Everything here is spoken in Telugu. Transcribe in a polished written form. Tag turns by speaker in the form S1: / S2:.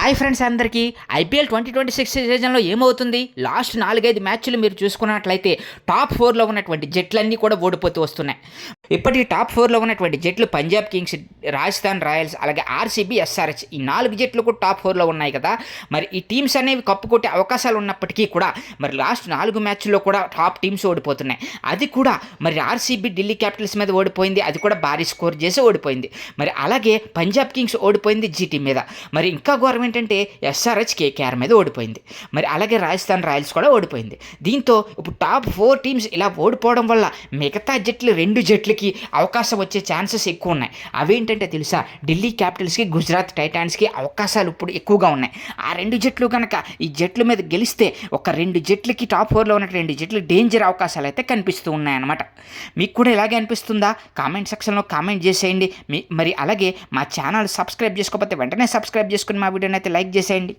S1: హాయ్ ఫ్రెండ్స్ అందరికీ ఐపీఎల్ 2026 సీజన్లో ఏమవుతుంది? లాస్ట్ 4-5 మ్యాచ్లు మీరు చూసుకున్నట్లయితే టాప్ 4లో ఉన్నటువంటి జట్లన్నీ కూడా ఓడిపోతూ వస్తున్నాయి. ఇప్పటికీ టాప్ 4లో ఉన్నటువంటి జట్లు పంజాబ్ కింగ్స్, రాజస్థాన్ రాయల్స్, అలాగే ఆర్సీబీ, ఎస్ఆర్హెచ్, ఈ 4 జట్లు కూడా టాప్ 4లో ఉన్నాయి కదా. మరి ఈ టీమ్స్ అనేవి కప్పు కొట్టే అవకాశాలు ఉన్నప్పటికీ కూడా మరి లాస్ట్ 4 మ్యాచ్ల్లో కూడా టాప్ టీమ్స్ ఓడిపోతున్నాయి. అది కూడా మరి ఆర్సీబీ ఢిల్లీ క్యాపిటల్స్ మీద ఓడిపోయింది, అది కూడా భారీ స్కోర్ చేసి ఓడిపోయింది. మరి అలాగే పంజాబ్ కింగ్స్ ఓడిపోయింది జీటీ మీద. మరి ఇంకా ఘోరం ఏంటంటే ఎస్ఆర్హెచ్ కేకేఆర్ మీద ఓడిపోయింది. మరి అలాగే రాజస్థాన్ రాయల్స్ కూడా ఓడిపోయింది. దీంతో ఇప్పుడు టాప్ 4 టీమ్స్ ఇలా ఓడిపోవడం వల్ల మిగతా జట్లు 2 జట్లకి అవకాశం వచ్చే ఛాన్సెస్ ఎక్కువ ఉన్నాయి. అవేంటంటే తెలుసా? ఢిల్లీ క్యాపిటల్స్కి, గుజరాత్ టైటాన్స్కి అవకాశాలు ఇప్పుడు ఎక్కువగా ఉన్నాయి. ఆ 2 జట్లు కనుక ఈ జట్ల మీద గెలిస్తే ఒక 2 జట్లకి టాప్ 4లో ఉన్న 2 జట్లు డేంజర్ అవకాశాలు అయితే కనిపిస్తూ ఉన్నాయన్నమాట. మీకు కూడా ఇలాగే అనిపిస్తుందా? కామెంట్ సెక్షన్లో కామెంట్ చేసేయండి. మరి అలాగే మా ఛానల్ సబ్స్క్రైబ్ చేసుకోకపోతే వెంటనే సబ్స్క్రైబ్ చేసుకుని మా వీడియోని అయితే లైక్ చేసేయండి.